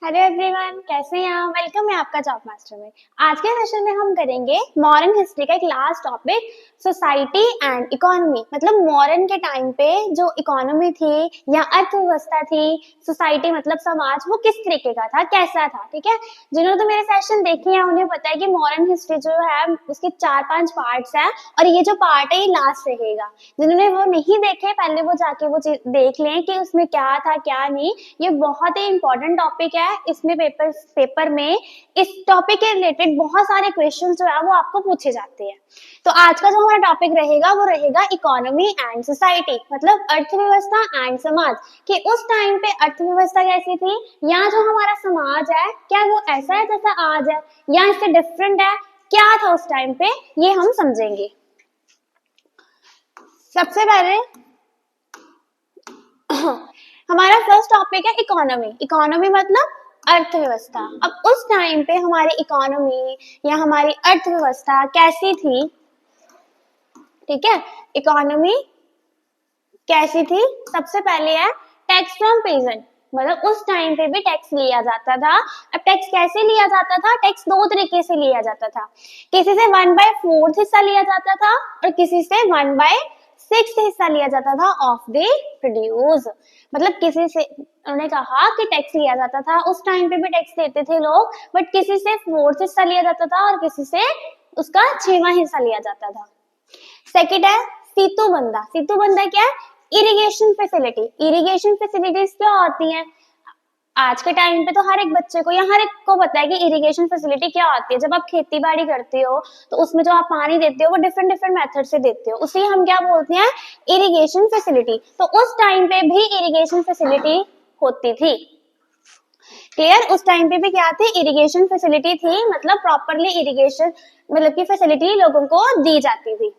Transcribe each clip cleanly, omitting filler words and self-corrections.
Hello everyone, कैसे हैं आप? वेलकम है आपका जॉब मास्टर में। आज के सेशन में हम करेंगे मॉडर्न हिस्ट्री का एक last topic, society and economy. मतलब मॉडर्न के टाइम पे जो इकोनॉमी थी या अर्थव्यवस्था थी, सोसाइटी मतलब समाज, वो किस तरीके का था, कैसा था। ठीक है, जिन्होंने तो मेरे सेशन देखे हैं उन्हें पता है कि मॉडर्न हिस्ट्री जो है उसके 4-5 पार्ट्स है और ये जो पार्ट है ये लास्ट रहेगा। जिन्होंने वो नहीं देखे पहले वो जाके वो देख लें कि उसमें क्या था क्या नहीं। ये बहुत ही इंपॉर्टेंट टॉपिक है। इसमें पेपर में इस टॉपिक के रिलेटेड बहुत सारे क्वेश्चन जो है वो आपको पूछे जाते हैं। तो आज का जो हमारा टॉपिक रहेगा वो रहेगा इकोनॉमी एंड सोसाइटी, मतलब अर्थव्यवस्था एंड समाज। कि उस टाइम पे अर्थव्यवस्था कैसी थी या जो हमारा समाज है क्या वो ऐसा है जैसा आज है या इससे डिफरेंट है, क्या था उस टाइम पे, ये हम समझेंगे। सबसे पहले हमारा फर्स्ट टॉपिक है इकोनॉमी। इकोनॉमी मतलब अर्थव्यवस्था। अब उस टाइम पे हमारी इकोनॉमी या हमारी अर्थव्यवस्था कैसी थी? ठीक है, इकोनॉमी कैसी थी? सबसे पहले है टैक्स फ्रॉम पेजेंट, मतलब उस टाइम पे भी टैक्स लिया जाता था। अब टैक्स कैसे लिया जाता था? टैक्स दो तरीके से लिया जाता था। किसी से 1/4 हिस्सा लिया जाता था और किसी से 1/6 हिस्सा लिया जाता था ऑफ द प्रोड्यूस। मतलब किसी से उन्होंने कहा कि टैक्स लिया जाता था, उस टाइम पे भी टैक्स देते थे लोग, बट किसी से 4th हिस्सा लिया जाता था और किसी से उसका 6वां हिस्सा लिया जाता था। सेकंड है सीतू बंदा। सीतू बंदा क्या है? Irrigation facility. इरिगेशन फैसिलिटीज क्या होती हैं? आज के टाइम पे तो हर एक बच्चे को या हर एक को पता है कि इरिगेशन फैसिलिटी क्या होती है। जब आप खेती बाड़ी करते हो तो उसमें जो आप पानी देते हो वो डिफरेंट डिफरेंट मेथड से देते हो, उसे हम क्या बोलते हैं? Irrigation facility. तो उस टाइम पे भी इरिगेशन फैसिलिटी होती थी। क्लियर? उस टाइम पे भी क्या थी? इरिगेशन फैसिलिटी थी, मतलब प्रॉपरली इरिगेशन मतलब की फैसिलिटी लोगों को दी जाती थी।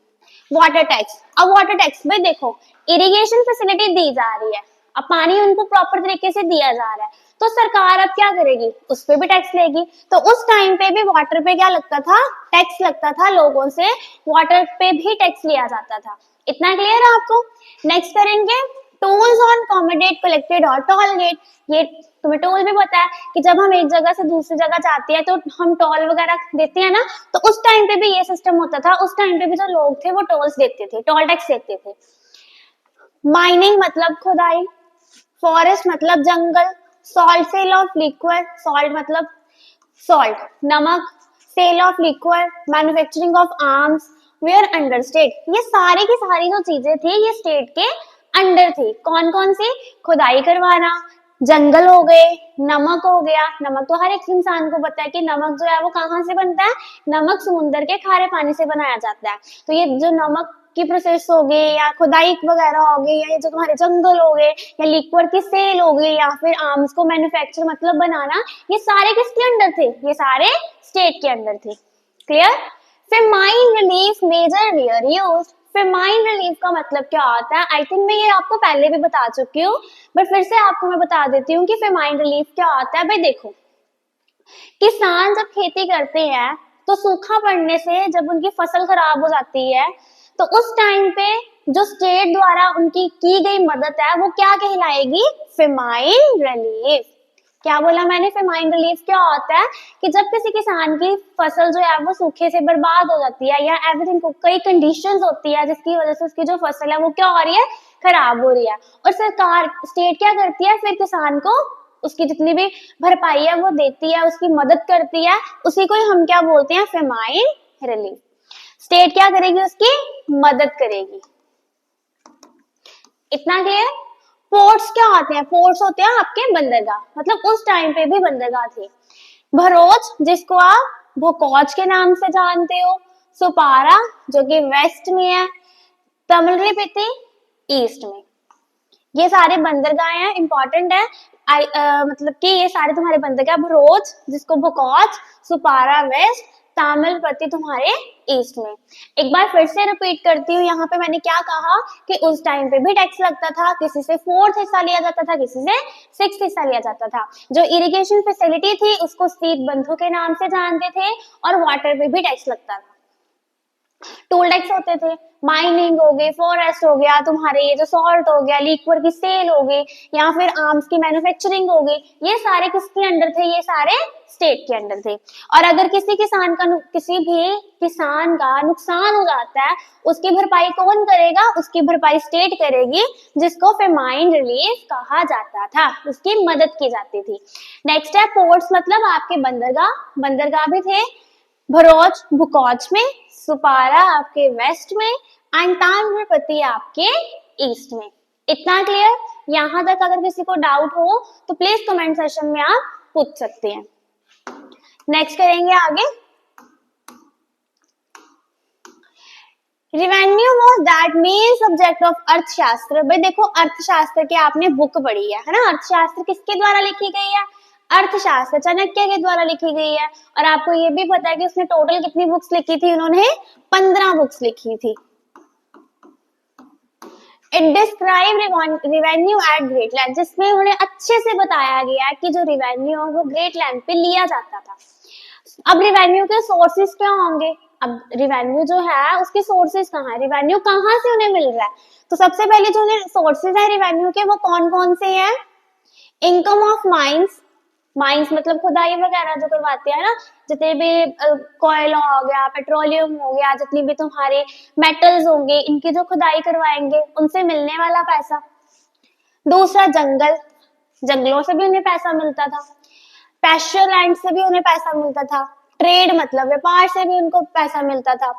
Water tax. अब वाटर टैक्स में देखो, इरिगेशन फैसिलिटी दी जा रही है, अब पानी उनको प्रॉपर तरीके से दिया जा रहा है, तो सरकार अब क्या करेगी? उस पे भी टैक्स लेगी। तो उस टाइम पे भी वाटर पे क्या लगता था? टैक्स लगता था लोगों से, वाटर पे भी टैक्स लिया जाता था। इतना क्लियर है आपको? नेक्स्ट करेंगे टोल्स ऑन कॉमोडेट कलेक्टेड और टोल गेट। ये तुम्हें टोल भी पता है कि जब हम एक जगह से दूसरी जगह जाते हैं तो हम टोल वगैरह देते हैं ना, तो उस टाइम पे भी ये सिस्टम होता था। उस टाइम पे भी जो लोग थे वो टोल्स देते थे, टोल टैक्स देते थे। माइनिंग मतलब खुदाई, फॉरेस्ट मतलब जंगल, salt sale of liquid, salt मतलब सॉल्ट नमक, sale of liquid, manufacturing of arms were under state. ये सारी की सारी जो चीजें थी ये स्टेट के अंडर थी। कौन कौन सी? खुदाई करवाना, जंगल हो गए, नमक हो गया। नमक तो हर एक इंसान को पता है कि नमक जो है वो कहाँ से बनता है? नमक समुद्र के खारे पानी से बनाया जाता है। तो ये जो नमक की प्रोसेस हो गई या खुदाई वगैरह हो गई या ये जो तुम्हारे जंगल हो गए या लिक्विड की सेल हो गई या फिर आर्म्स को मैन्युफैक्चर मतलब बनाना, ये सारे किसके अंडर थे? ये सारे स्टेट के अंडर थे। क्लियर? फिर mine relief measure were used. फिर माइन रिलीफ का मतलब क्या होता है? आई थिंक मैं ये आपको पहले भी बता चुकी हूँ, बट फिर से आपको मैं बता देती हूँ कि फिर माइन रिलीफ क्या होता है। भाई देखो, किसान जब खेती करते हैं तो सूखा पड़ने से जब उनकी फसल खराब हो जाती है तो उस टाइम पे जो स्टेट द्वारा उनकी की गई मदद है वो क्या कहलाएगी? Famine relief. क्या बोला मैंने? फेमाइन रिलीफ क्या होता है कि जब किसी किसान की फसल जो है वो सूखे से बर्बाद हो जाती है या एवरीथिंग को कई कंडीशंस होती है जिसकी वजह से उसकी जो फसल है वो क्या हो रही है? खराब हो रही है, और सरकार स्टेट क्या करती है? फिर किसान को उसकी जितनी भी भरपाई है वो देती है, उसकी मदद करती है। उसी को ही हम क्या बोलते हैं? Famine relief. स्टेट क्या करेगी? उसकी मदद करेगी। इतना क्लियर? पोर्ट्स क्या होते हैं? पोर्ट्स होते हैं आपके बंदरगाह, मतलब उस टाइम पे भी बंदरगाह थे। भरोच जिसको आप भोकौच के नाम से जानते हो, सुपारा जो कि वेस्ट में है, तमिलरिपिती ईस्ट में। ये सारे बंदरगाह हैं, इंपॉर्टेंट है। मतलब कि ये सारे तुम्हारे बंदरगाह, भरोच जिसको भोकौच, सुपारा वेस्ट, तामिलपति तुम्हारे ईस्ट में। एक बार फिर से रिपीट करती हूँ, यहाँ पे मैंने क्या कहा कि उस टाइम पे भी टैक्स लगता था, किसी से 4th हिस्सा लिया जाता था, किसी से 6th हिस्सा लिया जाता था। जो इरिगेशन फैसिलिटी थी उसको शीत बंधु के नाम से जानते थे और वाटर पे भी टैक्स लगता था। टूल टैक्स होते थे, माइनिंग हो गई, फॉरेस्ट हो गया, तुम्हारे ये जो सॉल्ट हो गया, लिक्वर की सेल हो गई, या फिर आर्म्स की मैन्युफैक्चरिंग हो गई, ये सारे किसके अंडर थे? ये सारे स्टेट के अंडर थे। और अगर किसी भी किसान का नुकसान हो जाता है, उसकी भरपाई कौन करेगा? उसकी भरपाई स्टेट करेगी, जिसको फेमाइन रिलीफ कहा जाता था, उसकी मदद की जाती थी। नेक्स्ट है पोर्ट्स, मतलब आपके बंदरगाह, बंदरगाह भी थे, भरूच भुकौच में, सुपारा आपके वेस्ट में, एंड ताम्रपति आपके ईस्ट में। इतना क्लियर? यहां तक अगर किसी को डाउट हो तो प्लीज कमेंट सेक्शन में आप पूछ सकते हैं। नेक्स्ट करेंगे आगे। Revenue was that main subject of अर्थशास्त्र। भाई देखो, अर्थशास्त्र की आपने बुक पढ़ी है ना? अर्थशास्त्र किसके द्वारा लिखी गई है? अर्थशास्त्र चाणक्य के द्वारा लिखी गई है। और आपको ये भी पता है कि उसने टोटल कितनी बुक्स लिखी थी? उन्होंने 15 बुक्स लिखी थी। It describe revenue at great land, जिसमें उन्हें अच्छे से बताया गया कि जो रिवेन्यू है वो ग्रेट लैंड पे लिया जाता था। अब रिवेन्यू के सोर्सेस क्या होंगे? अब रिवेन्यू जो है उसके सोर्सेस कहाँ है? रिवेन्यू कहाँ से उन्हें मिल रहा है? तो सबसे पहले जो उन्हें सोर्सेस है रिवेन्यू के, वो कौन कौन से हैं? इनकम ऑफ माइंस, माइंस मतलब खुदाई वगैरह जो करवाते हैं ना, जितने भी कोयला हो गया, पेट्रोलियम हो गया, जितनी भी तुम्हारे मेटल्स होंगे, इनकी जो खुदाई करवाएंगे उनसे मिलने वाला पैसा। दूसरा जंगल, जंगलों से भी उन्हें पैसा मिलता था। पैस्चर लैंड से भी उन्हें पैसा मिलता था। ट्रेड मतलब व्यापार से भी उनको पैसा मिलता था।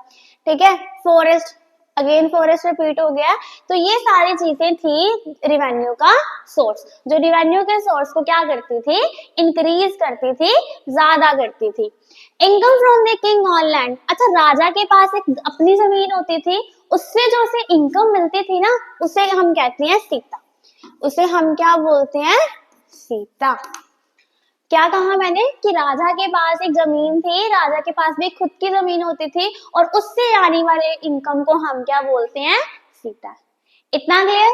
ठीक है। फॉरेस्ट, अगेन फॉरेस्ट रिपीट हो गया। तो ये सारी चीजें थी रिवेन्यू का सोर्स, जो रिवेन्यू के सोर्स को क्या करती थी? इंक्रीज करती थी, ज्यादा करती थी। Income from the king on land, अच्छा राजा के पास एक अपनी जमीन होती थी, उससे जो उसे इनकम मिलती थी ना, उसे हम कहते हैं सीता। उसे हम क्या बोलते हैं? सीता। क्या कहा मैंने? कि राजा के पास एक जमीन थी, राजा के पास भी खुद की जमीन होती थी, और उससे आने वाले इनकम को हम क्या बोलते हैं? सीता। इतना क्लियर?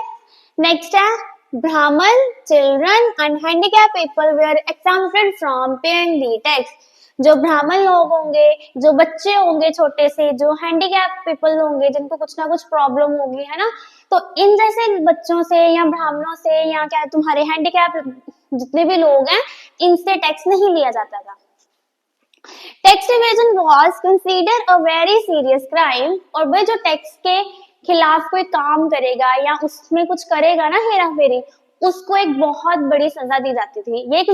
नेक्स्ट है Brahmin, children and handicap people were exempted from paying the tax. जो ब्राह्मण लोग होंगे, जो बच्चे होंगे छोटे से, जो हैंडीकैप पीपल होंगे, जिनको कुछ ना कुछ प्रॉब्लम होगी, है ना, तो इन जैसे बच्चों से या ब्राह्मणों से या क्या तुम्हारे हैंडीकैप जितने भी लोग हैं, इनसे टैक्स नहीं लिया जाता था। Tax evasion was considered a very serious crime, और वह जो टैक्स के खिलाफ कोई काम करेगा या उसमें कुछ करेगा ना, हेरा फेरी, उसको एक बहुत बड़ी सजा दी जाती थी। ये एक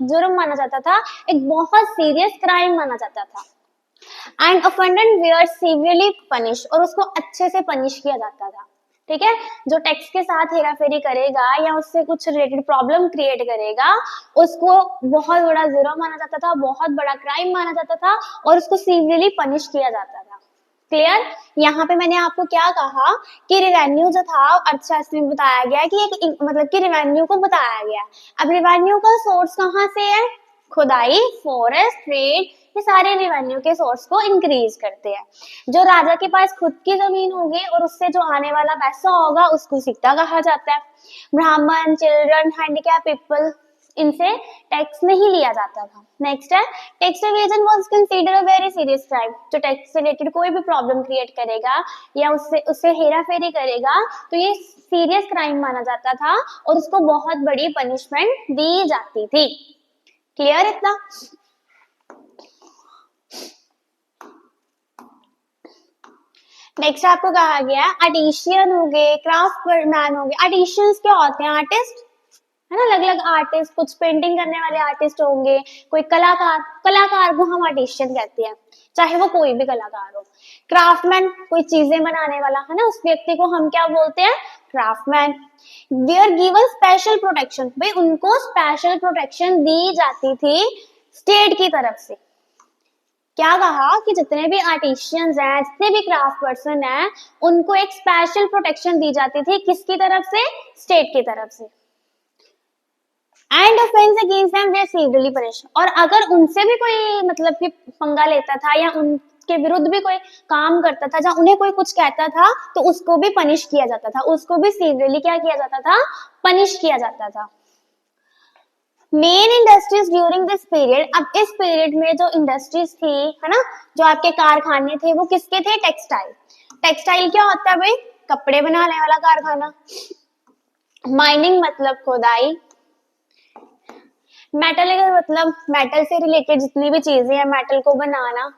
जुर्म माना जाता था, एक बहुत सीरियस क्राइम माना जाता था। And offended were severely punish, और उसको अच्छे से पनिश किया जाता था। ठीक है। जो टैक्स के साथ हेराफेरी करेगा या उससे कुछ रिलेटेड प्रॉब्लम क्रिएट करेगा, उसको बहुत बड़ा जुर्म माना जाता था, बहुत बड़ा क्राइम माना जाता था, और उसको सीवियरली पनिश किया जाता था। क्लियर? यहाँ पे मैंने आपको क्या कहा कि रिवेन्यू जो था अर्थशास्त्र में बताया गया कि एक मतलब कि रिवेन्यू को बताया गया। अब रिवेन्यू का सोर्स कहाँ से है? खुदाई, फॉरेस्ट, ट्रेड, ये सारे रिवेन्यू के सोर्स को इंक्रीज करते हैं। जो राजा के पास खुद की जमीन होगी और उससे जो आने वाला पैसा होगा, उसको सिक्का कहा जाता है। ब्राह्मण, चिल्ड्रन, हैंडीकैप पीपल, इनसे टैक्स नहीं लिया जाता था। नेक्स्ट है tax evasion was considered a very serious crime. जो टैक्स से रिलेटेड कोई भी प्रॉब्लम क्रिएट करेगा या उससे हेराफेरी करेगा, तो ये सीरियस क्राइम माना जाता था और उसको बहुत बड़ी पनिशमेंट दी जाती थी। क्लियर इतना? नेक्स्ट आपको कहा गया आर्टिशियन हो गए, क्राफ्टमैन हो गए। आर्टिशियंस क्या होते हैं? आर्टिस्ट, है ना, अलग अलग आर्टिस्ट, कुछ पेंटिंग करने वाले आर्टिस्ट होंगे, कोई कलाकार, कलाकार को हम आर्टिशियन कहते हैं, चाहे वो कोई भी कलाकार हो। क्राफ्टमैन, कोई चीजें बनाने वाला, है ना, उस व्यक्ति को हम क्या बोलते हैं? Craftsman. They are given special protection, भाई उनको स्पेशल प्रोटेक्शन दी जाती थी स्टेट की तरफ से। क्या कहा कि जितने भी आर्टिशियंस हैं, जितने भी क्राफ्ट पर्सन हैं, उनको एक स्पेशल प्रोटेक्शन दी जाती थी, किसकी तरफ से? स्टेट की तरफ से। And offence against them way severely punish, और अगर उनसे भी कोई मतलब कि पंगा लेता था या उनके विरुद्ध भी कोई काम करता था, जहाँ उन्हें कोई कुछ कहता था, तो उसको भी पनिश किया जाता था, उसको भी सीवियरली क्या किया जाता था? पनिश किया जाता था। Main industries during this period, अब इस पीरियड में जो इंडस्ट्रीज थी, है ना, जो आपके कारखाने थे, वो किसके थे? टेक्सटाइल। टेक्सटाइल क्या होता है भाई? कपड़े बनाने वाला कारखाना। माइनिंग मतलब खुदाई। मेटल मतलब मेटल से रिलेटेड जितनी भी चीजें हैं, मेटल को बनाना।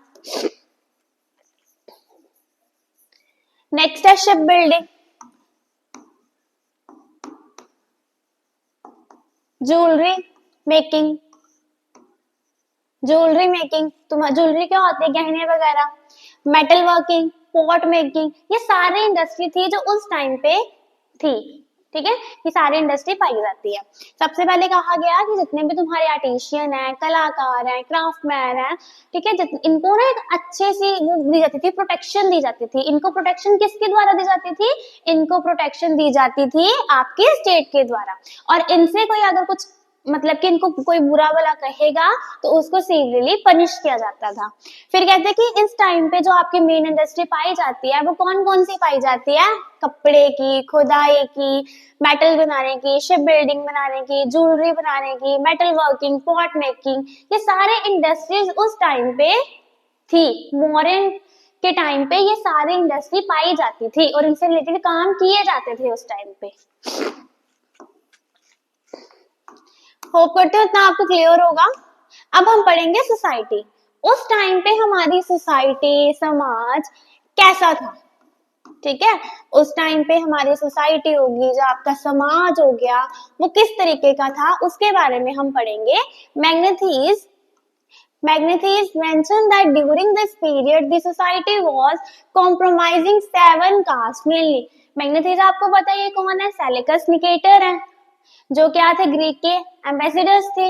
नेक्स्ट है ship building, jewellery making. Jewellery making, तुम्हारा ज्वेलरी क्या होती है? गहने वगैरह। मेटल वर्किंग, पॉट मेकिंग, ये सारी इंडस्ट्री थी जो उस टाइम पे थी। ठीक है, ये सारी इंडस्ट्री पाई जाती है। सबसे पहले कहा गया कि जितने भी तुम्हारे आर्टिशियन है, कलाकार हैं, क्राफ्टमैन है, ठीक है, इनको ना एक अच्छे सी वो दी जाती थी, प्रोटेक्शन दी जाती थी। इनको प्रोटेक्शन किसके द्वारा दी जाती थी? इनको प्रोटेक्शन दी जाती थी आपके स्टेट के द्वारा। और इनसे कोई अगर कुछ मतलब कि इनको कोई बुरा भला कहेगा तो उसको सीवियरली पनिश किया जाता था। फिर कहते हैं कि इस टाइम पे जो आपकी मेन इंडस्ट्री पाई जाती है वो कौन कौन सी पाई जाती है? कपड़े की, खुदाई की, मेटल बनाने की, शिप बिल्डिंग बनाने की, ज्वेलरी बनाने की, मेटल वर्किंग, पॉट मेकिंग, ये सारे इंडस्ट्रीज उस टाइम पे थी। मॉडर्न के टाइम पे ये सारी इंडस्ट्री पाई जाती थी और इनसे रिलेटेड काम किए जाते थे उस टाइम पे। होप करते हो इतना आपको क्लियर होगा। अब हम पढ़ेंगे सोसाइटी। उस टाइम पे हमारी सोसाइटी, समाज कैसा था? ठीक है, उस टाइम पे हमारी सोसाइटी होगी, जो आपका समाज हो गया, वो किस तरीके का था, उसके बारे में हम पढ़ेंगे। Magnethes mentioned that during this period the society was compromising 7 castes mainly. Magnethes आपको पता है ये कौन है? सेलेकस निकेटर है, जो क्या थे? ग्रीक के एम्बेसडर्स थे।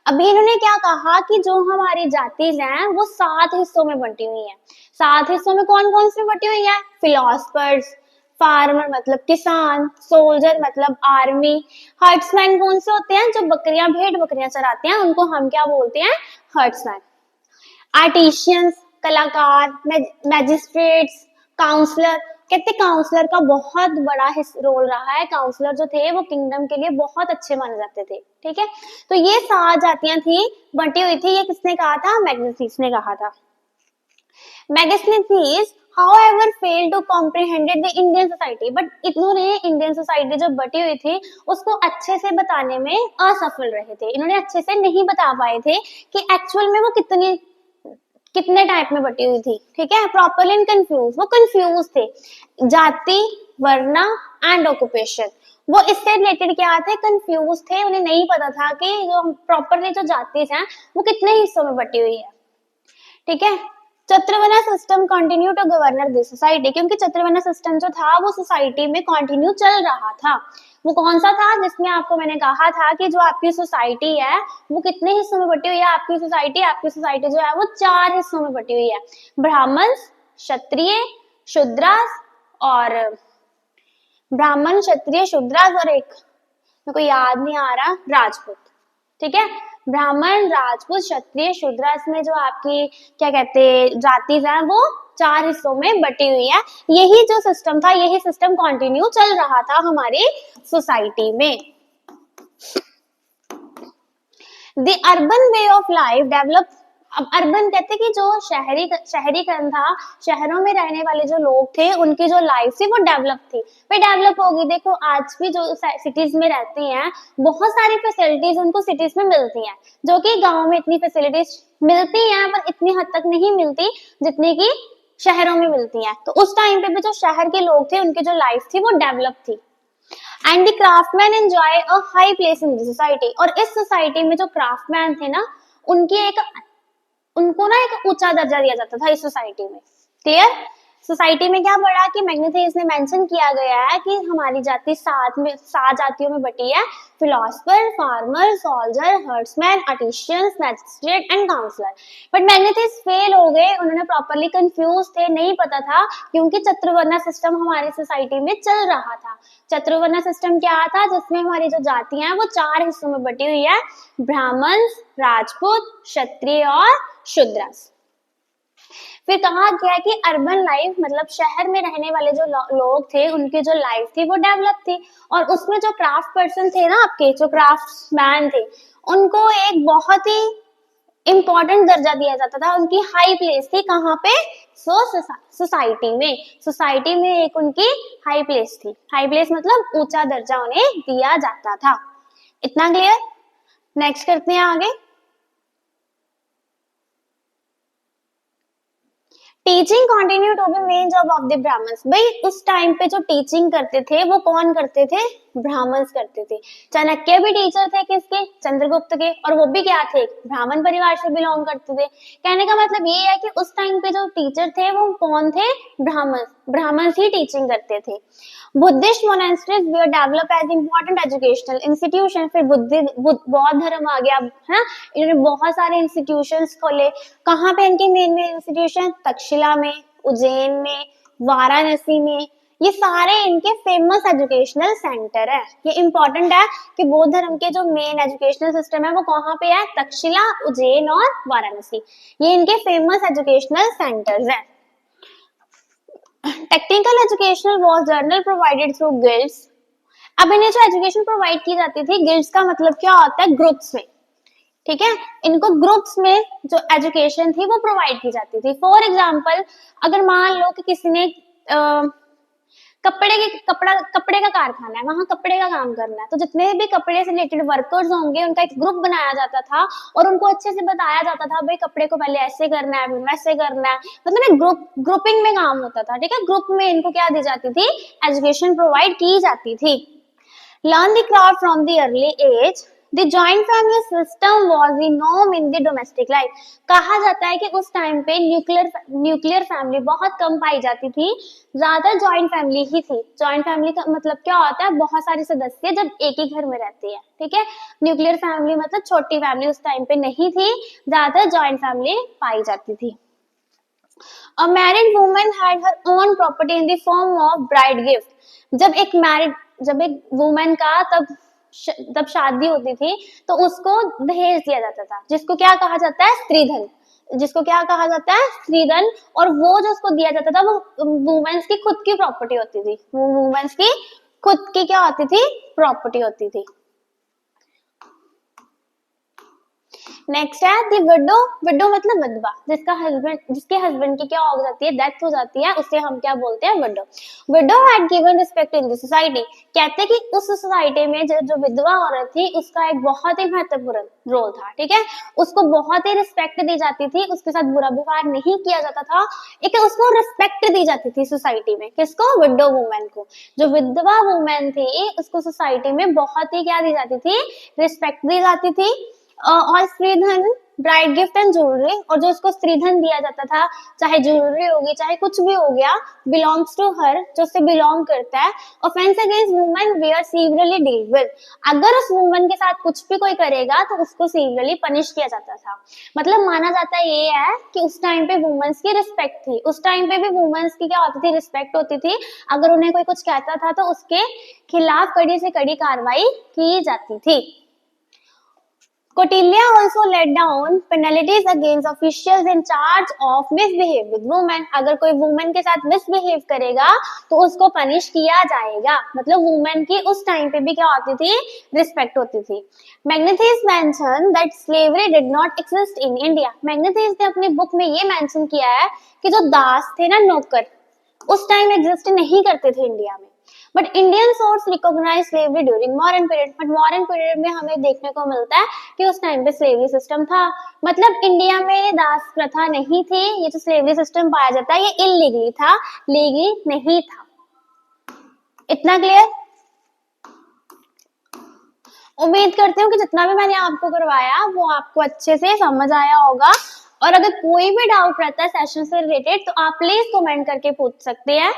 अभी इन्होंने क्या कहा कि जो हमारी जातिज हैं वो 7 हिस्सों में बंटी हुई हैं। 7 हिस्सों में कौन कौन सी बंटी हुई है? फिलोसफर्स, फार्मर मतलब किसान, सोल्जर मतलब आर्मी, हर्ट्समैन कौन से होते हैं? जो बकरियां, भेड़ बकरियां चराते हैं, उनको हम क्या बोलते हैं? हर्ट्समैन। आर्टिशियंस कलाकार, मैजिस्ट्रेट्स, काउंसलर। कहते काउंसलर का बहुत बड़ा रोल रहा है। काउंसलर जो थे वो किंगडम के लिए बहुत अच्छे माने जाते थे। ठीक है, तो ये 7 जातियां थी, बंटी हुई थी। ये किसने कहा था? मैग्नेथिस ने कहा था। मैग्नेथिस however failed to comprehend the Indian society, but इन्होंने इंडियन सोसाइटी जो बटी हुई थी उसको अच्छे से बताने में असफल रहे थे। इन्होंने अच्छे से नहीं बता पाए थे कि एक्चुअल में वो कितने टाइप में बटी हुई थी। ठीक है, प्रॉपरली कंफ्यूज, वो कंफ्यूज थे। जाति, वर्ण एंड ऑक्यूपेशन, वो इससे रिलेटेड क्या थे? कंफ्यूज थे। उन्हें नहीं पता था कि जो प्रॉपरली जो जाति हैं वो कितने हिस्सों में बटी हुई है। ठीक है, chaturvarnya system continue to govern this society, क्योंकि चतुर्वर्ण्य सिस्टम जो था वो सोसाइटी में कंटिन्यू चल रहा था। वो कौन सा था? जिसमें आपको मैंने कहा था कि जो आपकी सोसाइटी है वो कितने हिस्सों में बटी हुई है? आपकी सोसाइटी जो है वो 4 हिस्सों में बटी हुई है। ब्राह्मण, क्षत्रिय, शूद्रास और ब्राह्मण, क्षत्रिय, शूद्रास और एक मेरे को याद नहीं आ रहा, राजपूत। ठीक है, ब्राह्मण, राजपूत, क्षत्रिय, शूद्रास में जो आपकी क्या कहते जाति है वो 4 हिस्सों में बटी हुई है। यही जो सिस्टम था, यही सिस्टम कंटिन्यू चल रहा था हमारी सोसाइटी में। The urban way of life develop. अब अर्बन कहते कि जो शहरीकरण था, शहरों में रहने वाले जो लोग थे उनकी जो लाइफ थी वो डेवलप थी। वे डेवलप होगी। देखो आज भी जो सिटीज में रहती हैं बहुत सारी फैसिलिटीज उनको सिटीज में मिलती हैं, जो कि गांव में इतनी फैसिलिटीज मिलती हैं पर इतनी हद तक नहीं मिलती जितनी की शहरों में मिलती हैं। तो उस टाइम पे भी जो शहर के लोग थे उनकी जो लाइफ थी वो डेवलप थी। And the craftsman enjoy a high place in the society, और इस सोसाइटी में जो क्राफ्टमैन थे ना उनको ना एक ऊंचा दर्जा दिया जाता था इस सोसाइटी में। क्लियर? सोसाइटी में क्या पढ़ा कि मैग्नेथिस ने मेंशन किया गया है कि हमारी जाति 7 जातियों में बटी है। Philosopher, farmer, soldier, herdsman, artisans, magistrate and councillor. But Megasthenes fail हो गए, उन्होंने प्रॉपरली कंफ्यूज थे, नहीं पता था, क्योंकि चतुर्वर्ण्य सिस्टम हमारी सोसाइटी में चल रहा था। चतुर्वर्ण्य सिस्टम क्या था? जिसमें हमारी जो जातियां हैं वो 4 हिस्सों में बटी हुई है, ब्राह्मण, राजपूत, क्षत्रिय और शूद्रास। फिर कहा गया कि अर्बन लाइफ मतलब शहर में रहने वाले जो लोग थे उनकी जो लाइफ थी वो डेवलप थी, और उसमें जो क्राफ्ट पर्सन थे ना, आपके जो क्राफ्ट्समैन थे, उनको एक बहुत ही इम्पोर्टेंट दर्जा दिया जाता था, उनकी हाई प्लेस थी कहाँ पे, सोसाइटी में, सोसाइटी में एक उनकी हाई प्लेस थी। हाई प्लेस मतलब ऊंचा दर्जा उन्हें दिया जाता था। इतना क्लियर? नेक्स्ट करते हैं आगे। Teaching continue to be main job of the Brahmins. भाई उस टाइम पे जो टीचिंग करते थे वो कौन करते थे, ब्राह्मण्स करते थे। चाणक्य भी टीचर थे किसके, चंद्रगुप्त के, और वो भी क्या थे, ब्राह्मण परिवार से बिलोंग करते थे। कहने का मतलब ये है कि उस टाइम पे जो टीचर थे वो कौन थे, ब्राह्मण, ब्राह्मण्स ही टीचिंग करते थे। Buddhist monasteries were develop as important educational institution. फिर बौद्ध धर्म आ गया है, इन्होंने बहुत सारे इंस्टीट्यूशंस खोले। कहाँ पे इनके मेन मेन इंस्टीट्यूशन, तक्षशिला में, उज्जैन में, वाराणसी में, ये सारे इनके फेमस एजुकेशनल सेंटर है। ये इंपॉर्टेंट है कि बौद्ध धर्म के जो मेन एजुकेशनल सिस्टम है वो कहाँ पे है, तक्षशिला, उज्जैन और वाराणसी, ये इनके फेमस एजुकेशनल सेंटर्स है। Technical educational was journal provided through guilds. अब इन्हें जो एजुकेशन प्रोवाइड की जाती थी, गिल्ड्स का मतलब क्या होता है, ग्रुप्स में, ठीक है, इनको ग्रुप्स में जो एजुकेशन थी वो प्रोवाइड की जाती थी। फॉर एग्जांपल अगर मान लो कि किसी ने कपड़े का कारखाना है, वहां कपड़े का काम करना है, तो जितने भी कपड़े से रिलेटेड वर्कर्स होंगे उनका एक ग्रुप बनाया जाता था और उनको अच्छे से बताया जाता था, भाई कपड़े को पहले ऐसे करना है, वैसे करना है, मतलब एक ग्रुपिंग में काम होता था, ठीक है। ग्रुप में इनको क्या दी जाती थी, एजुकेशन प्रोवाइड की जाती थी। Learn the craft from the early age. The joint family system was the norm in the domestic life. कहा जाता है कि उस टाइम पे न्यूक्लियर फैमिली बहुत कम पाई जाती थी, ज्यादा जॉइंट फैमिली ही थी। जॉइंट फैमिली का मतलब क्या होता है, बहुत सारे सदस्य जब एक ही घर में रहते हैं, ठीक है। न्यूक्लियर फैमिली मतलब छोटी फैमिली उस टाइम पे नहीं थी, ज्यादा जॉइंट फैमिली पाई जाती थी। A married woman had her own property in the form of bride gift. जब एक वुमन का तब शादी होती थी तो उसको दहेज दिया जाता था, जिसको क्या कहा जाता है, स्त्रीधन, जिसको क्या कहा जाता है, स्त्रीधन। और वो जो उसको दिया जाता था वो वुमेन्स की खुद की प्रॉपर्टी होती थी, वो वुमेन्स की खुद की क्या होती थी, प्रॉपर्टी होती थी। नेक्स्ट है दी विडो। विडो मतलब विधवा, जिसके हस्बैंड की क्या हो जाती है, डेथ हो जाती है, उसे हम क्या बोलते हैं, window. Window had given respect in the society. कहते हैं कि उस सोसाइटी में जो विधवा औरत थी उसका एक बहुत ही महत्वपूर्ण रोल था, ठीक है। उसको बहुत ही रिस्पेक्ट दी जाती थी, उसके साथ बुरा व्यवहार नहीं किया जाता था, एक उसको रिस्पेक्ट दी जाती थी सोसाइटी में। किसको, विडो वुमेन को। जो विधवा वुमेन थी उसको सोसाइटी में बहुत ही क्या दी जाती थी, रिस्पेक्ट दी जाती थी। और स्त्रीधन, ब्राइड गिफ्ट एंड ज्वेलरी, और जो उसको स्त्रीधन दिया जाता था, चाहे ज्वेलरी होगी चाहे कुछ भी हो गया, बिलोंग्स टू हर, जो उससे बिलोंग करता है। Offence against women they are severely dealt with. अगर उस वुमन के साथ कुछ भी कोई करेगा तो उसको सीवियरली पनिश किया जाता था। मतलब माना जाता ये है कि उस टाइम पे वुमेन्स की रिस्पेक्ट थी, उस टाइम पे भी वुमेन्स की क्या होती थी, रिस्पेक्ट होती थी। अगर उन्हें कोई कुछ कहता था तो उसके खिलाफ कड़ी से कड़ी कार्रवाई की जाती थी। Kautilya also laid down penalties against officials in charge of misbehave with women. अगर कोई वुमेन के साथ मिसबिहेव करेगा तो उसको पनिश किया जाएगा। मतलब वुमेन की उस टाइम पे भी क्या होती थी, रिस्पेक्ट होती थी। Megasthenes mention that slavery did not exist in India. Megasthenes ने अपनी बुक में ये मेंशन किया है कि जो दास थे ना, नौकर, उस टाइम एग्जिस्ट नहीं करते थे इंडिया में। But Indian source recognise slavery during modern period. But modern period में हमें देखने को मिलता है कि उस टाइम पे स्लेवरी सिस्टम था। मतलब इंडिया में दास प्रथा नहीं थी, ये जो स्लेवरी सिस्टम पाया जाता है ये इलीगली था, लीगली नहीं था। इतना क्लियर? उम्मीद करती हूँ कि जितना भी मैंने आपको करवाया वो आपको अच्छे से समझ आया होगा। और अगर कोई भी डाउट रहता है सेशन से रिलेटेड तो आप प्लीज कमेंट करके पूछ सकते हैं।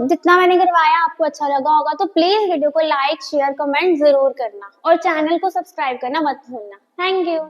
जितना मैंने करवाया आपको अच्छा लगा होगा तो प्लीज वीडियो को लाइक, शेयर, कमेंट जरूर करना और चैनल को सब्सक्राइब करना मत भूलना। Thank you.